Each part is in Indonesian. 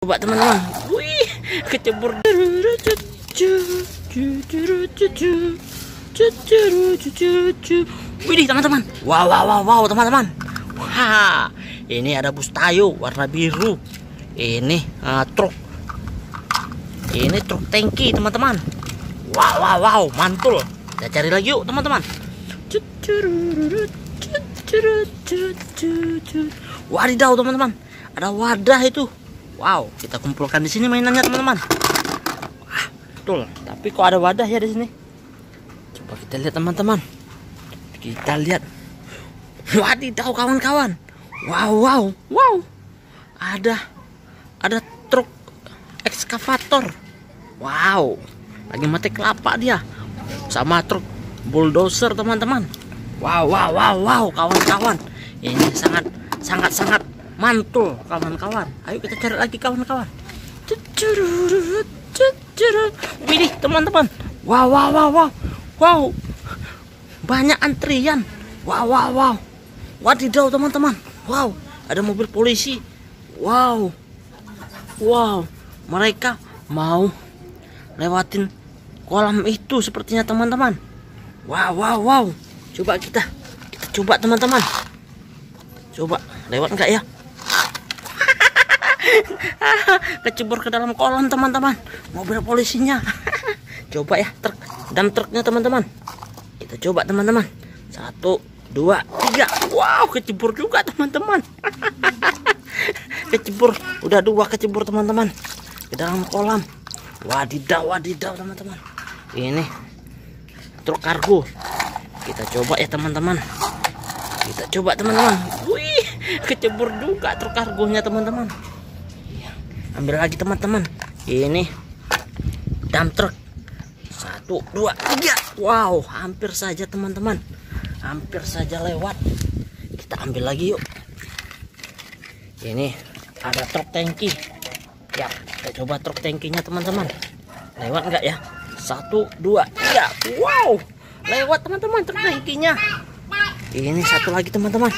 Coba teman-teman. Wih, kecebur. Wih teman-teman. Wow teman-teman. Wah, ini ada bus Tayo warna biru. Ini truk. Ini truk tangki teman-teman. Wow, mantul. Kita cari lagi yuk teman-teman. Wadidaw teman-teman. Ada wadah itu. Wow, kita kumpulkan di sini mainannya teman-teman. Wah, betul. Tapi kok ada wadah ya di sini? Coba kita lihat teman-teman. Kita lihat. Wadidaw kawan-kawan. Wow. Ada truk ekskavator. Wow, lagi mati kelapa dia. Sama truk bulldozer teman-teman. Wow, kawan-kawan. Ini sangat mantul kawan-kawan. Ayo kita cari lagi kawan-kawan. Widih teman-teman. Wow. Banyak antrian. Wow. Wadidaw teman-teman. Wow, ada mobil polisi. Wow. Mereka mau lewatin kolam itu sepertinya teman-teman. Wow. Coba kita coba teman-teman. Coba lewat enggak ya? Kecebur ke dalam kolam teman-teman. Mobil polisinya. Coba ya, dam truknya teman-teman. Kita coba teman-teman. 1, 2, 3. Wow, kecebur juga teman-teman. Kecebur, udah 2 kecebur teman-teman ke dalam kolam. Wadidaw teman-teman. Ini truk kargo. Kita coba ya teman-teman. Wih, kecebur juga truk kargonya teman-teman. Ambil lagi teman-teman. Ini dump truck. 1, 2, 3. Wow, hampir saja teman-teman. Hampir saja lewat. Kita ambil lagi yuk. Ini ada truk tangki. Ya, kita coba truk tangkinya teman-teman. Lewat enggak ya? 1, 2, 3. Wow, lewat teman-teman truk tangkinya. Ini satu lagi teman-teman.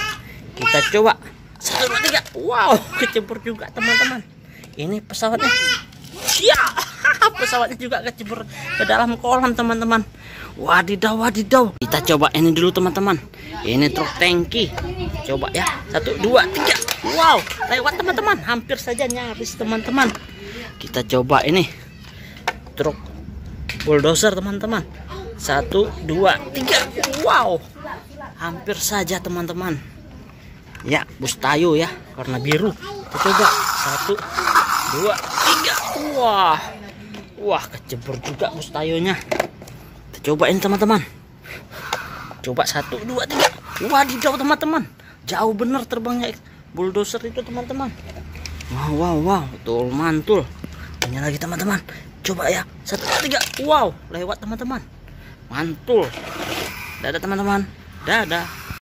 Kita coba 1, 2, 3. Wow, kecebur juga teman-teman. Ini pesawatnya. Ya, pesawatnya juga kecebur ke dalam kolam teman-teman. Wadidaw. Kita coba ini dulu teman-teman. Ini truk tangki. Coba ya. 1, 2, 3. Wow, lewat teman-teman. Hampir saja nyaris teman-teman. Kita coba ini truk bulldozer teman-teman. 1, 2, 3. Wow, hampir saja teman-teman. Ya, bus Tayo ya, warna biru. Kita coba 1, 2, 3. Wah, kecebur juga bus Tayonya. Kita coba ini teman-teman. Coba 1, 2, 3. Wadidaw teman-teman. Jauh bener terbangnya bulldozer itu teman-teman. Wow, betul mantul. Ini lagi teman-teman. Coba ya, 1, 2, 3. Wow, lewat teman-teman. Mantul. Dadah teman-teman. Dadah.